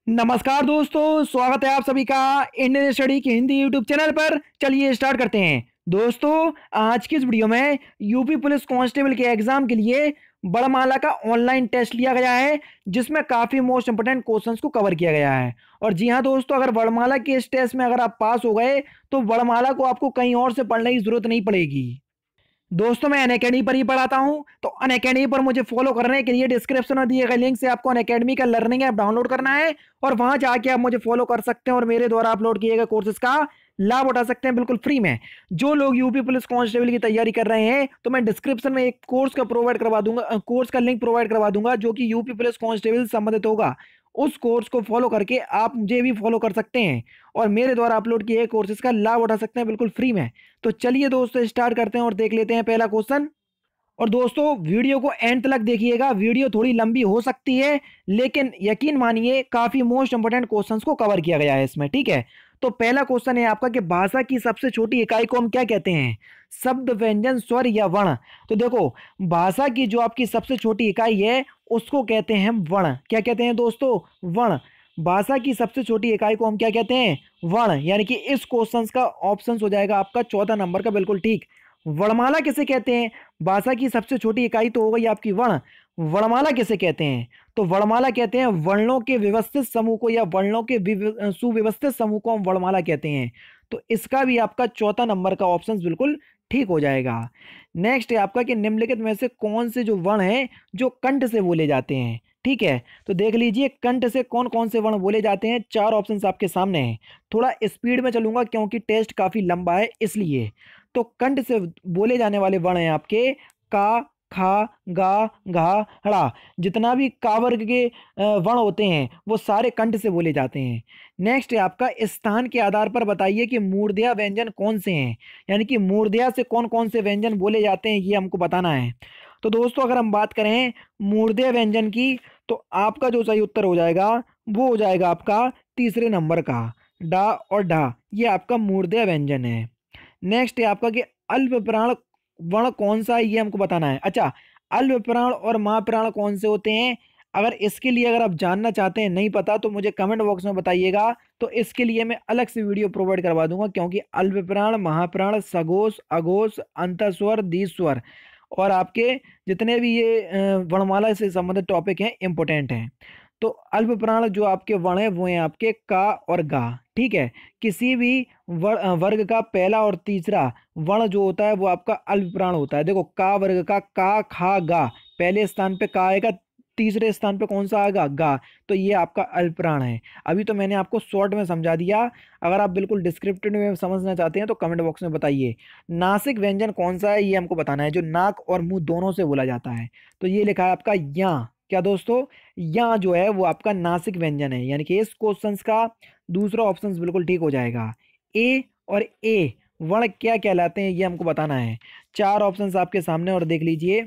नमस्कार दोस्तों, स्वागत है आप सभी का इंडियन स्टडी के हिंदी यूट्यूब चैनल पर। चलिए स्टार्ट करते हैं। दोस्तों, आज की इस वीडियो में यूपी पुलिस कांस्टेबल के एग्जाम के लिए बड़माला का ऑनलाइन टेस्ट लिया गया है, जिसमें काफ़ी मोस्ट इंपोर्टेंट क्वेश्चंस को कवर किया गया है। और जी हाँ दोस्तों, अगर बड़माला के इस टेस्ट में अगर आप पास हो गए तो बड़माला को आपको कहीं और से पढ़ने की जरूरत नहीं पड़ेगी। दोस्तों, मैं अनअकैडमी पर ही पढ़ाता हूं, तो अनअकैडमी पर मुझे फॉलो करने के लिए डिस्क्रिप्शन में दिए गए लिंक से आपको अनअकैडमी का लर्निंग ऐप डाउनलोड करना है और वहां जाके आप मुझे फॉलो कर सकते हैं और मेरे द्वारा अपलोड किए गए कोर्सेज का लाभ उठा सकते हैं बिल्कुल फ्री में। जो लोग यूपी पुलिस कांस्टेबल की तैयारी कर रहे हैं, तो मैं डिस्क्रिप्शन में एक कोर्स का प्रोवाइड करवा दूंगा, कोर्स का लिंक प्रोवाइड करवा दूंगा जो कि यूपी पुलिस कांस्टेबल से संबंधित होगा। उस कोर्स को फॉलो करके आप मुझे भी फॉलो कर सकते हैं और मेरे द्वारा अपलोड किए गए कोर्सेज का लाभ उठा सकते हैं बिल्कुल फ्री में। तो चलिए दोस्तों, स्टार्ट करते हैं और देख लेते हैं पहला क्वेश्चन। और दोस्तों, वीडियो को एंड तक देखिएगा। वीडियो थोड़ी लंबी हो सकती है, लेकिन यकीन मानिए काफी मोस्ट इंपोर्टेंट क्वेश्चंस को कवर किया गया है इसमें। ठीक है, तो पहला क्वेश्चन है आपका कि भाषा की सबसे छोटी इकाई को हम क्या कहते हैं? शब्द, व्यंजन, स्वर या वर्ण? तो देखो, भाषा की जो आपकी सबसे छोटी इकाई है उसको कहते हैं वर्ण। क्या कहते हैं दोस्तों? वर्ण। भाषा की सबसे छोटी इकाई को हम क्या कहते हैं? वर्ण। यानी कि इस क्वेश्चन का ऑप्शन हो जाएगा आपका चौथा नंबर का बिल्कुल ठीक। वर्णमाला किसे कहते हैं? भाषा की सबसे छोटी इकाई तो हो गई आपकी वर्ण। वर्णमाला किसे कहते हैं? तो वर्णमाला कहते हैं वर्णों के व्यवस्थित समूह को या वर्णों के सुव्यवस्थित समूह को हम वर्णमाला कहते हैं। तो इसका भी आपका चौथा नंबर का ऑप्शन बिल्कुल ठीक हो जाएगा। नेक्स्ट है आपका कि निम्नलिखित में से कौन से जो वर्ण हैं जो कंठ से बोले जाते हैं? ठीक है, तो देख लीजिए कंठ से कौन कौन से वर्ण बोले जाते हैं। चार ऑप्शंस आपके सामने हैं। थोड़ा स्पीड में चलूंगा क्योंकि टेस्ट काफी लंबा है इसलिए। तो कंठ से बोले जाने वाले वर्ण हैं आपके का, खा, गा, घा, ड़ा। जितना भी का वर्ग के वर्ण होते हैं वो सारे कंठ से बोले जाते हैं। नेक्स्ट है आपका स्थान के आधार पर बताइए कि मूर्धन्य व्यंजन कौन से हैं। यानी कि मूर्धन्य से कौन कौन से व्यंजन बोले जाते हैं, ये हमको बताना है। तो दोस्तों, अगर हम बात करें मूर्धन्य व्यंजन की, तो आपका जो सही उत्तर हो जाएगा वो हो जाएगा आपका तीसरे नंबर का डा और ढा। ये आपका मूर्धन्य व्यंजन है। नेक्स्ट है आपका कि अल्प प्राण वर्ण कौन सा है, ये हमको बताना है। अच्छा, अल्प प्राण और महाप्राण कौन से होते हैं? अगर इसके लिए अगर आप जानना चाहते हैं, नहीं पता, तो मुझे कमेंट बॉक्स में बताइएगा। तो इसके लिए मैं अलग से वीडियो प्रोवाइड करवा दूंगा, क्योंकि अल्प प्राण, महाप्राण, सघोष, अघोष, अंतस्वर, दीस्वर और आपके जितने भी ये वर्णमाला से संबंधित टॉपिक हैं इंपॉर्टेंट हैं। तो अल्प प्राण जो आपके वर्ण है वो हैं आपके का और गा। ठीक है, किसी भी वर्ग का पहला और तीसरा वर्ण जो होता है वो आपका अल्प प्राण होता है। देखो, का वर्ग का का, खा, गा, पहले स्थान पे का आएगा, तीसरे स्थान पे कौन सा आएगा? गा। तो ये आपका अल्प प्राण है। अभी तो मैंने आपको शॉर्ट में समझा दिया। अगर आप बिल्कुल डिस्क्रिप्टिव में समझना चाहते हैं तो कमेंट बॉक्स में बताइए। नासिक व्यंजन कौन सा है, ये हमको बताना है, जो नाक और मुंह दोनों से बोला जाता है। तो ये लिखा है आपका या। क्या दोस्तों? या जो है वो आपका नासिक व्यंजन है। यानी कि इस क्वेश्चंस का दूसरा ऑप्शन बिल्कुल ठीक हो जाएगा। ए और ए वर्ण क्या कहलाते हैं, ये हमको बताना है। चार ऑप्शंस आपके सामने और देख लीजिए।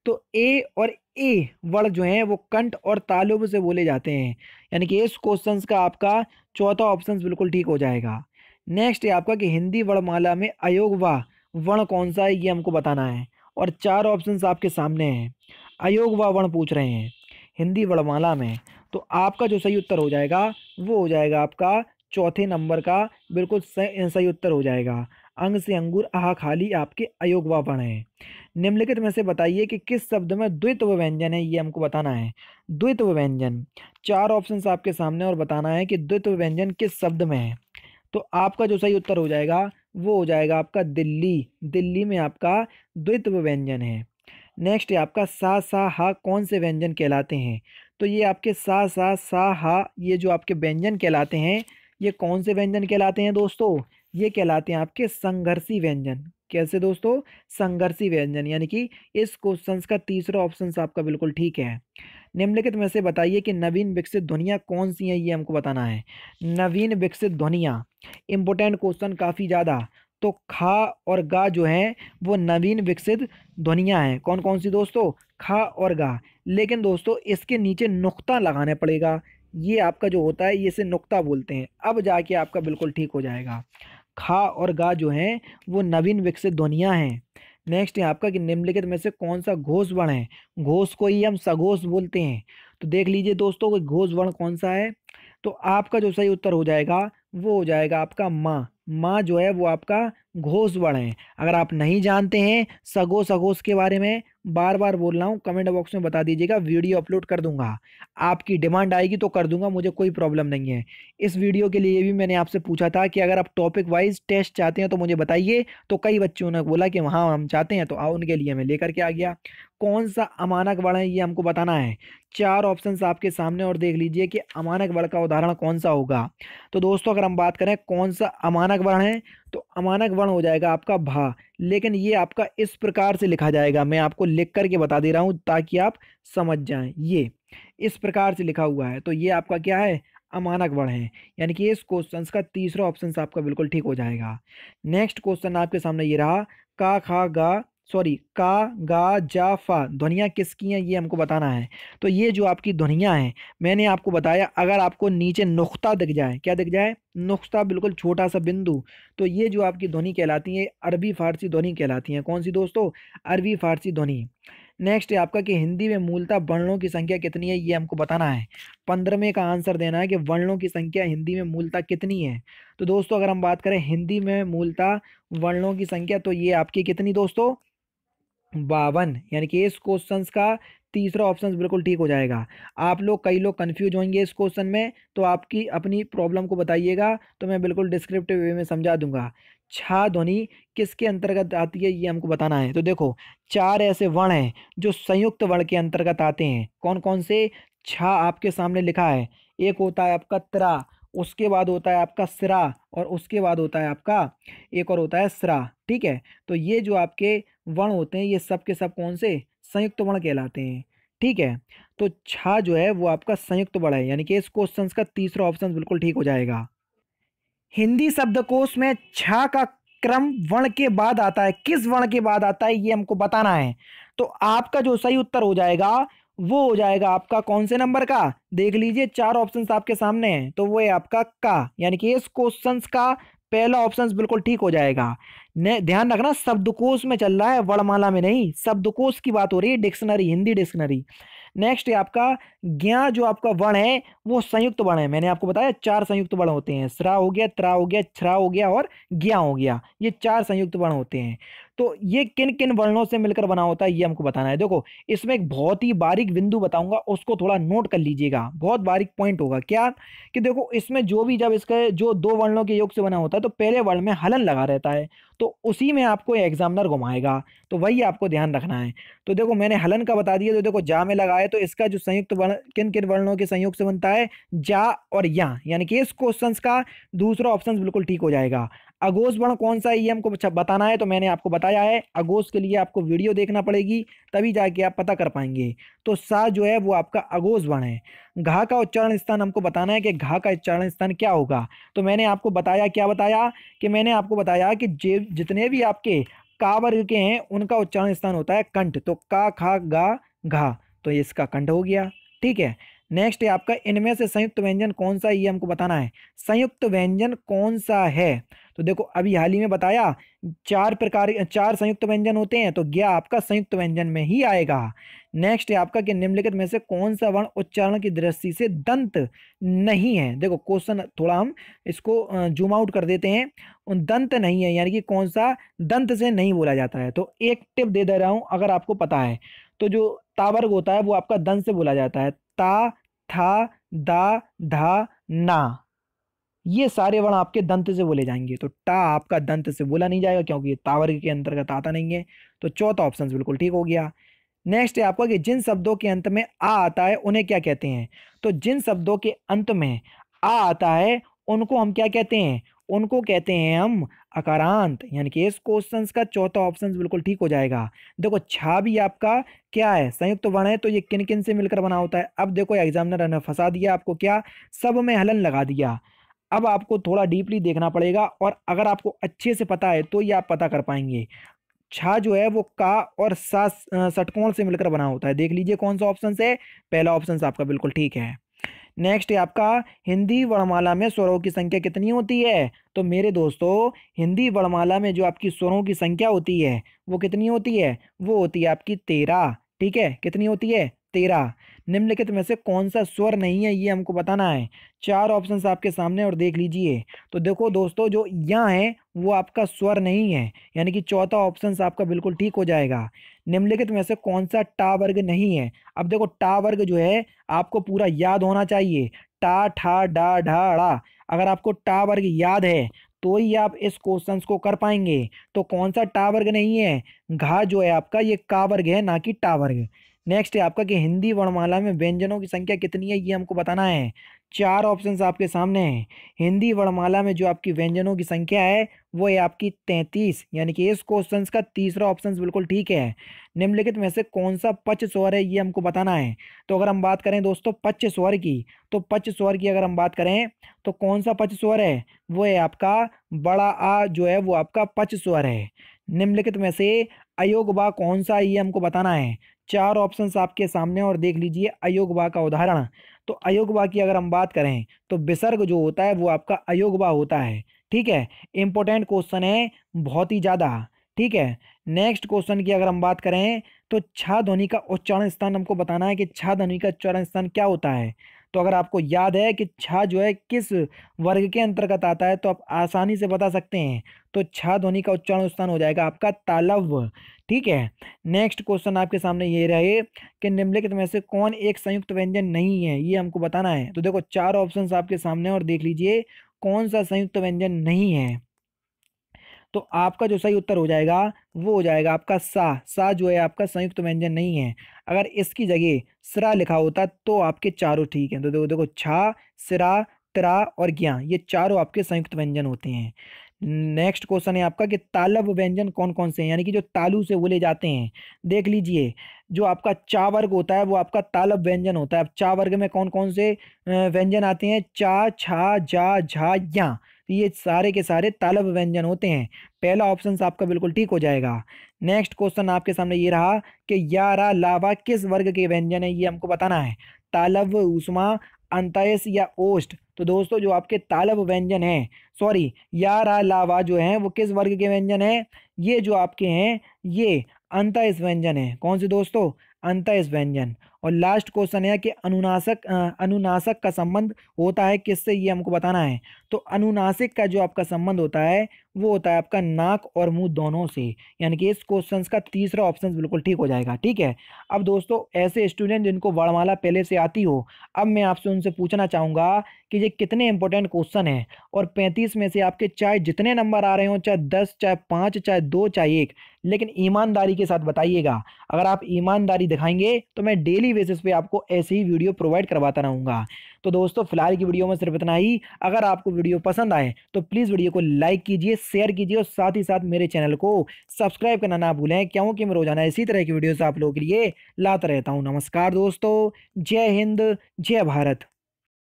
तो ए और ए वर्ण जो है वो कंठ और तालुब से बोले जाते हैं। यानी कि इस क्वेश्चंस का आपका चौथा ऑप्शन बिल्कुल ठीक हो जाएगा। नेक्स्ट है आपका कि हिंदी वर्णमाला में अयोगवा वर्ण कौन सा है, ये हमको बताना है। और चार ऑप्शंस आपके सामने हैं। अयोगवा वर्ण पूछ रहे हैं हिंदी वर्णमाला में। तो आपका जो सही उत्तर हो जाएगा वो हो जाएगा आपका चौथे नंबर का बिल्कुल सही उत्तर हो जाएगा। अंग से अंगूर आहा खाली आपके अयोगवा वर्ण है। निम्नलिखित में से बताइए कि किस शब्द में द्वित्व व्यंजन है, ये हमको बताना है। द्वित्व व्यंजन, चार ऑप्शंस आपके सामने और बताना है कि द्वित्व व्यंजन किस शब्द में है। तो आपका जो सही उत्तर हो जाएगा वो हो जाएगा आपका दिल्ली। दिल्ली में आपका द्वित्व व्यंजन है। नेक्स्ट है आपका सा, सा, हा कौन से व्यंजन कहलाते हैं? तो ये आपके सा, सा, हा, ये जो आपके व्यंजन कहलाते हैं, ये कौन से व्यंजन कहलाते हैं दोस्तों? ये कहलाते हैं आपके संघर्षी व्यंजन। कैसे दोस्तों? संघर्षी व्यंजन। यानी कि इस क्वेश्चन का तीसरा ऑप्शन आपका बिल्कुल ठीक है। निम्नलिखित में से बताइए कि नवीन विकसित ध्वनियाँ कौन सी हैं, ये हमको बताना है। नवीन विकसित ध्वनियाँ, इंपोर्टेंट क्वेश्चन काफ़ी ज़्यादा। तो खा और गा जो है वो नवीन विकसित ध्वनियाँ हैं। कौन कौन सी दोस्तों? खा और गा। लेकिन दोस्तों, इसके नीचे नुक्ता लगाने पड़ेगा। ये आपका जो होता है ये इसे नुक्ता बोलते हैं। अब जाके आपका बिल्कुल ठीक हो जाएगा। खा और गा जो है वो नवीन विकसित ध्वनियाँ हैं। नेक्स्ट है आपका कि निम्नलिखित में से कौन सा घोष वर्ण है? घोष को ही हम सघोष बोलते हैं। तो देख लीजिए दोस्तों, कोई घोष वर्ण कौन सा है? तो आपका जो सही उत्तर हो जाएगा वो हो जाएगा आपका माँ। माँ जो है वो आपका घोष वर्ण है। अगर आप नहीं जानते हैं सगोस अगोस के बारे में, बार बार बोल रहा हूँ, कमेंट बॉक्स में बता दीजिएगा, वीडियो अपलोड कर दूंगा। आपकी डिमांड आएगी तो कर दूंगा, मुझे कोई प्रॉब्लम नहीं है। इस वीडियो के लिए भी मैंने आपसे पूछा था कि अगर आप टॉपिक वाइज टेस्ट चाहते हैं तो मुझे बताइए, तो कई बच्चों ने बोला कि हाँ हम चाहते हैं, तो आओ उनके लिए मैं लेकर के आ गया। कौन सा अमानक वर्ण है ये हमको बताना है। चार ऑप्शंस आपके सामने और देख लीजिए कि अमानक वर्ण का उदाहरण कौन सा होगा। तो दोस्तों अगर हम बात करें कौन सा अमानक वर्ण है, तो अमानक वर्ण हो जाएगा आपका भा। लेकिन ये आपका इस प्रकार से लिखा जाएगा, मैं आपको लिख करके बता दे रहा हूं ताकि आप समझ जाएं। ये इस प्रकार से लिखा हुआ है, तो ये आपका क्या है, अमानक वर्ण है। यानी कि इस क्वेश्चन का तीसरा ऑप्शन आपका बिल्कुल ठीक हो जाएगा। नेक्स्ट क्वेश्चन आपके सामने ये रहा, का खा गा सॉरी का गा जा फा ध्वनियाँ किसकी हैं ये हमको बताना है। तो ये जो आपकी ध्वनियाँ हैं मैंने आपको बताया, अगर आपको नीचे नुक्ता दिख जाए, क्या दिख जाए, नुक्ता, बिल्कुल छोटा सा बिंदु, तो ये जो आपकी ध्वनि कहलाती है अरबी फारसी ध्वनि कहलाती है। कौन सी दोस्तों, अरबी फारसी ध्वनि। नेक्स्ट है आपका कि हिंदी में मूलतः वर्णों की संख्या कितनी है, ये हमको बताना है। 15वें का आंसर देना है कि वर्णों की संख्या हिंदी में मूलतः कितनी है। तो दोस्तों अगर हम बात करें हिंदी में मूलतः वर्णों की संख्या, तो ये आपकी कितनी दोस्तों, 52। यानी कि इस क्वेश्चन का तीसरा ऑप्शन बिल्कुल ठीक हो जाएगा। आप लोग, कई लोग कंफ्यूज होंगे इस क्वेश्चन में, तो आपकी अपनी प्रॉब्लम को बताइएगा तो मैं बिल्कुल डिस्क्रिप्टिव वे में समझा दूंगा। छा ध्वनि किसके अंतर्गत आती है ये हमको बताना है। तो देखो चार ऐसे वर्ण हैं जो संयुक्त वर्ण के अंतर्गत आते हैं। कौन कौन से, छा आपके सामने लिखा है, एक होता है आपका त्रा, उसके बाद होता है आपका सिरा, और उसके बाद होता है आपका एक और होता है सरा। ठीक है, तो ये जो आपके वर्ण होते हैं ये सब के सब कौन से, संयुक्त वर्ण कहलाते हैं। ठीक है, तो छा जो है वो आपका संयुक्त वर्ण है, यानी कि इस क्वेश्चन का तीसरा ऑप्शन बिल्कुल ठीक हो जाएगा। हिंदी शब्दकोश में छा का क्रम वर्ण के बाद आता है, किस वर्ण के बाद आता है ये हमको बताना है। तो आपका जो सही उत्तर हो जाएगा वो हो जाएगा आपका कौन से नंबर का, देख लीजिए चार ऑप्शंस आपके सामने हैं, तो वो है आपका का। यानी कि इस क्वेश्चन का पहला ऑप्शन बिल्कुल ठीक हो जाएगा। ने ध्यान रखना शब्दकोश में चल रहा है, वर्णमाला में नहीं, शब्दकोश की बात हो रही है, डिक्शनरी, हिंदी डिक्शनरी। नेक्स्ट है आपका ज्ञा, जो आपका वर्ण है वो संयुक्त वर्ण है। मैंने आपको बताया चार संयुक्त वर्ण होते हैं, स्रा हो गया, त्रा हो गया, छरा हो गया और ज्ञा हो गया, ये चार संयुक्त वर्ण होते हैं। तो ये किन किन वर्णों से मिलकर बना होता है ये हमको बताना है। देखो इसमें एक बहुत ही बारीक बिंदु बताऊंगा, उसको थोड़ा नोट कर लीजिएगा, बहुत बारीक पॉइंट होगा। क्या कि देखो इसमें जो भी, जब इसके जो दो वर्णों के योग से बना होता है तो पहले वर्ण में हलन लगा रहता है, तो उसी में आपको एग्जामिनर घुमाएगा, तो वही आपको ध्यान रखना है। तो देखो मैंने हलन का बता दिया, तो देखो जा में लगा है, तो इसका जो संयुक्त वर्ण किन किन वर्णों के संयोग से बनता है, जा और या। यानी कि इस क्वेश्चन का दूसरा ऑप्शन बिल्कुल ठीक हो जाएगा। अघोष वर्ण कौन सा है ये हमको बताना है, तो मैंने आपको बताया है, अघोष के लिए आपको वीडियो देखना पड़ेगी तभी जाके आप पता कर पाएंगे। तो सा जो है वो आपका अघोष वर्ण है। घा का उच्चारण स्थान हमको बताना है कि घा का उच्चारण स्थान क्या होगा। तो मैंने आपको बताया, क्या बताया, कि मैंने आपको बताया कि जितने भी आपके का वर्ग के हैं उनका उच्चारण स्थान होता है कंठ। तो का खा गा घा, तो इसका कंठ हो गया। ठीक है, नेक्स्ट है आपका इनमें से संयुक्त व्यंजन कौन सा है ये हमको बताना है। संयुक्त व्यंजन कौन सा है, तो देखो अभी हाल ही में बताया चार प्रकार, चार संयुक्त व्यंजन होते हैं, तो ज्ञा आपका संयुक्त व्यंजन में ही आएगा। नेक्स्ट है आपका कि निम्नलिखित में से कौन सा वर्ण उच्चारण की दृष्टि से दंत नहीं है। देखो क्वेश्चन थोड़ा हम इसको जूम आउट कर देते हैं, उन दंत नहीं है, यानी कि कौन सा दंत से नहीं बोला जाता है। तो एक टिप दे दे रहा हूं, अगर आपको पता है तो जो तावर्ग होता है वो आपका दंत से बोला जाता है, ता था दा धा ना, ये सारे वर्ण आपके दंत से बोले जाएंगे। तो टा आपका दंत से बोला नहीं जाएगा क्योंकि ये तावर्ग के अंतर्गत आता नहीं है। तो चौथा ऑप्शन बिल्कुल ठीक हो गया। नेक्स्ट है आपका कि जिन शब्दों के अंत में आ आता है उन्हें क्या कहते हैं। तो जिन शब्दों के अंत में आ आता है उनको हम क्या कहते हैं, उनको कहते हैं हम अकारांत। यानी कि इस क्वेश्चन का चौथा ऑप्शन बिल्कुल ठीक हो जाएगा। देखो छा भी आपका क्या है, संयुक्त वर्ण है, तो ये किन किन से मिलकर बना होता है। अब देखो एग्जामिनर ने फंसा दिया आपको, क्या, सब में हलन लगा दिया। अब आपको थोड़ा डीपली देखना पड़ेगा, और अगर आपको अच्छे से पता है तो ये आप पता कर पाएंगे। छा जो है वो का और सा षटकोण से मिलकर बना होता है। देख लीजिए कौन सा ऑप्शन है, पहला ऑप्शन आपका बिल्कुल ठीक है। नेक्स्ट है आपका हिंदी वर्णमाला में स्वरों की संख्या कितनी होती है। तो मेरे दोस्तों हिंदी वर्णमाला में जो आपकी स्वरों की संख्या होती है वो कितनी होती है, वो होती है आपकी 13। ठीक है, कितनी होती है, 13। निम्नलिखित में से कौन सा स्वर नहीं है, ये हमको बताना है। 4 ऑप्शंस आपके सामने और देख लीजिए। तो देखो दोस्तों, जो यहाँ है वो आपका स्वर नहीं है, यानी कि चौथा ऑप्शन आपका बिल्कुल ठीक हो जाएगा। निम्नलिखित में से कौन सा टा वर्ग नहीं है। अब देखो टा वर्ग जो है आपको पूरा याद होना चाहिए। टा, ठा, डा, ढा, ड़ा। अगर आपको टा वर्ग याद है तो ही आप इस क्वेश्चन को कर पाएंगे। तो कौन सा टा वर्ग नहीं है, घा जो है आपका ये का वर्ग है, ना कि टा वर्ग। नेक्स्ट है आपका कि हिंदी वर्णमाला में व्यंजनों की संख्या कितनी है, ये हमको बताना है। 4 ऑप्शंस आपके सामने हैं। हिंदी वर्णमाला में जो आपकी व्यंजनों की संख्या है वो है आपकी 33, यानी कि इस क्वेश्चन का तीसरा ऑप्शन बिल्कुल ठीक है। निम्नलिखित में से कौन सा पच स्वर है, ये हमको बताना है। तो अगर हम बात करें दोस्तों पच स्वर की, तो पच स्वर की अगर हम बात करें तो कौन सा पच स्वर है, वो है आपका बड़ा आ जो है वो आपका पच स्वर है। निम्नलिखित में से अयोग्य कौन सा है, ये हमको बताना है। 4 ऑप्शंस आपके सामने और देख लीजिए अयोग्य का उदाहरण। तो अयोग्य की अगर हम बात करें तो विसर्ग जो होता है वो आपका अयोग्य होता है। ठीक है, इंपॉर्टेंट क्वेश्चन है बहुत ही ज्यादा। ठीक है, नेक्स्ट क्वेश्चन की अगर हम बात करें तो छा ध्वनि का उच्चारण स्थान हमको बताना है कि छा ध्वनि का उच्चारण स्थान क्या होता है। तो अगर आपको याद है कि छा जो है किस वर्ग के अंतर्गत आता है तो आप आसानी से बता सकते हैं। तो छा ध्वनि का उच्चारण स्थान हो जाएगा आपका तालव्य। ठीक है, नेक्स्ट क्वेश्चन आपके सामने ये रहे कि निम्नलिखित में से कौन एक संयुक्त व्यंजन नहीं है, ये हमको बताना है। तो देखो 4 ऑप्शंस आपके सामने और देख लीजिए कौन सा संयुक्त व्यंजन नहीं है। तो आपका जो सही उत्तर हो जाएगा वो हो जाएगा आपका सा जो है आपका संयुक्त व्यंजन नहीं है। अगर इसकी जगह सिरा लिखा होता तो आपके चारों ठीक हैं। तो देखो देखो छा, सिरा, त्रा और ज्ञा, ये चारों आपके संयुक्त व्यंजन होते हैं। नेक्स्ट क्वेश्चन है आपका कि तालव व्यंजन कौन कौन से हैं, यानी कि जो तालु से बोले जाते हैं। देख लीजिए, जो आपका चा वर्ग होता है वो आपका तालव व्यंजन होता है। अब चा वर्ग में कौन कौन से व्यंजन आते हैं, चा, छा, जा, झा, या, ये सारे के सारे तालव व्यंजन होते हैं। पहला ऑप्शन आपका बिल्कुल ठीक हो जाएगा। नेक्स्ट क्वेश्चन आपके सामने ये रहा कि या, रा, लावा किस वर्ग के व्यंजन है, ये हमको बताना है। तालव, ऊष्मा, अंतयस या ओष्ठ। तो दोस्तों जो आपके तालव व्यंजन है, सॉरी या, रा, लावा जो है वो किस वर्ग के व्यंजन है, ये जो आपके हैं ये अंतयस व्यंजन है। कौन से दोस्तों, अंतयस व्यंजन। और लास्ट क्वेश्चन है कि अनुनासिक का संबंध होता है किससे, ये हमको बताना है। तो अनुनासिक का जो आपका संबंध होता है वो होता है आपका नाक और मुंह दोनों से, यानी कि इस क्वेश्चन का तीसरा ऑप्शन बिल्कुल ठीक हो जाएगा। ठीक है, अब दोस्तों ऐसे स्टूडेंट जिनको वर्णमाला पहले से आती हो, अब मैं आपसे उनसे पूछना चाहूंगा कि ये कितने इंपॉर्टेंट क्वेश्चन है, और 35 में से आपके चाहे जितने नंबर आ रहे हो, चाहे 10, चाहे 5, चाहे 2, चाहे 1, लेकिन ईमानदारी के साथ बताइएगा। अगर आप ईमानदारी दिखाएंगे तो मैं डेली बेसिस पे आपको ऐसे ही वीडियो प्रोवाइड करवाता रहूंगा। तो दोस्तों फिलहाल की वीडियो में सिर्फ इतना ही। अगर आपको वीडियो पसंद आए तो प्लीज़ वीडियो को लाइक कीजिए, शेयर कीजिए और साथ ही साथ मेरे चैनल को सब्सक्राइब करना ना भूलें, क्योंकि मैं रोजाना इसी तरह की वीडियोस आप लोगों के लिए लाता रहता हूँ। नमस्कार दोस्तों, जय हिंद, जय भारत।